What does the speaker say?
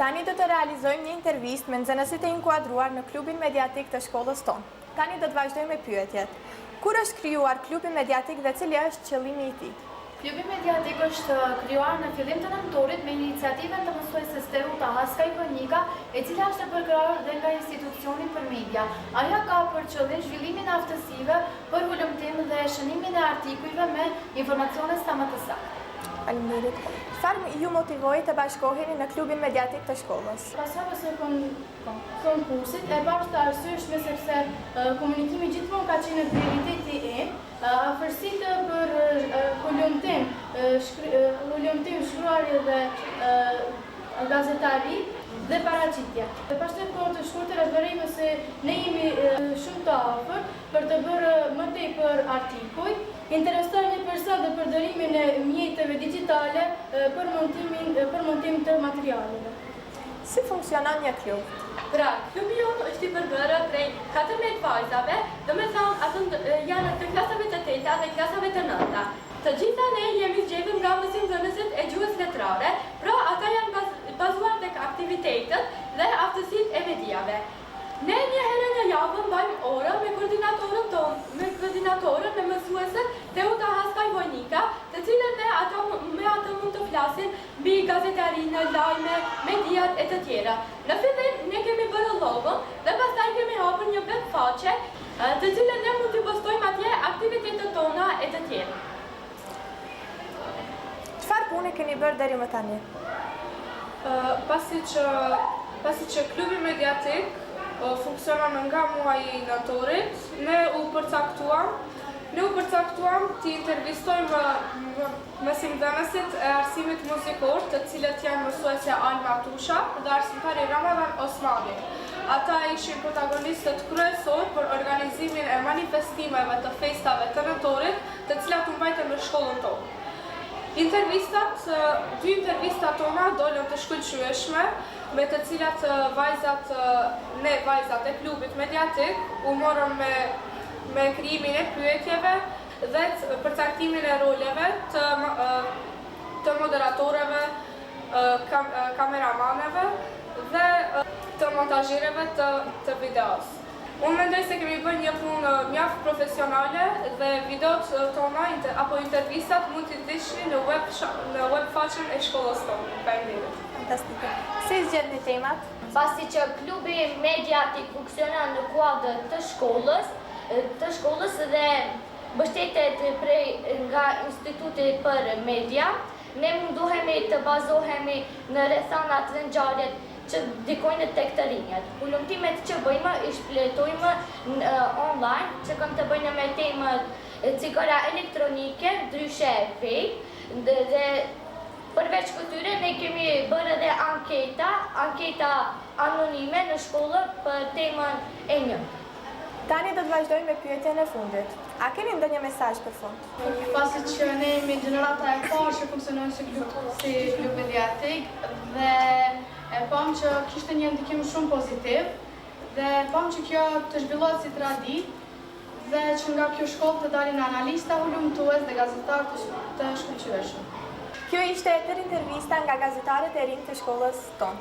Tani do të realizojmë një intervistë me nxënësit e inkuadruar në klubin mediatik të shkollës tonë. Tani do të vazhdojmë me pyetjet. Kur është krijuar klubi mediatik dhe cili është qëllimi i tij? Klubi mediatik është krijuar në fillim të nëntorit me iniciativën të mësueses Teruta Haskaj Vojnika, e cila është e përkrahur dhe nga institucioni për media. Ajo ka për qëllim zhvillimin e aftësive për hulumtim dhe shënimin e artikujve me informacione sa më të sakta. Faleminderit. Çfarë ju motivoi të bashkoheni në klubin mediatik të shkollës? Pas hapjes së konkursit, e pashtë arsyeshme sepse komunikimi gjithmonë ka qenë prioriteti im, afërsitë për hulumtim, shkruarje dhe gazetari dhe paraqitja. Dhe pashtë në kohë të shkurtër vërejmë se ne jemi shumë të afër për të bërë më tepër artikuj, interesoj një person dhe përdorimin e mjeteve digjitale për montim të materialeve. Si funksionon një klub? Pra, klubi jonë është i përbërë prej 14 vajzave, do me thonë ato janë të klasave të 8 dhe klasave të 9. Të gjitha ne jemi zgjedhur nga mësimdhënësit e gjuhës letrare, pra ata janë bazuar tek aktivitetet dhe aftësitë e mediave. Ne një herë në javë mbajmë orë me koordinatorën e mësueset Teruta Haskaj Vojnika, të cilën me ato mund të flasin mbi gazetarinë, lajme, mediat e të tjera. Në fillim ne kemi bërë llogën dhe pastaj kemi hapur një web faqe, të cilën ne mund të postojmë atje aktivitetet tona e të tjera. Çfarë pune keni bërë deri më tani? Pasi që klubi mediatik funksionon nga muaji i nëntorit, ne u përcaktuam të intervistojmë mësimdhënësit e arsimit muzikor, të cilët janë mësuesja Alma Tusha dhe arsimtari Ramadan Osmani. Ata ishin protagonistët kryesor për organizimin e manifestimeve të festave të nëntorit, të cilat u mbajtën në shkollën tonë. Dy intervistat tona dolën të shkëlqyeshme, me të cilat vajzat e klubit mediatik u morën me krijimin e pyetjeve dhe përcaktimin e roleve të moderatorëve, kameramaneve dhe të montazherëve të videos. Unë mendoj se kemi bërë një punë mjaft profesionale dhe videot tona apo intervistat mund t'i ndihni në web faqen e shkollës tonë. Faleminderit. Fantastike. Si zgjedhni temat? Pasi që klubi mediatik funksionon në kuadër të shkollës dhe mbështetet nga Instituti për Media, ne mundohemi të bazohemi në rrethana të ngjarjet që dikojnë tek të rinjët. Hulumtimet që bëjmë i shpletojmë online, që kanë të bëjnë me temët cigara elektronike, ndryshe vape, dhe përveç këtyre ne kemi bërë edhe anketa anonime në shkollë për temën e një. Tani do të vazhdojmë me pyetjen e fundit. A keni ndonjë mesazh për fund? Pasi që ne jemi gjenerata e parë që funksionon si klub mediatik dhe e pam që kishte një ndikim shumë pozitiv dhe pam që kjo të zhvillohet si traditë dhe që nga kjo shkollë të dalin analista, hulumtues dhe gazetarë të shkëlqyeshëm. Kjo ishte e tërë intervista nga gazetarët e rinj të shkollës tonë.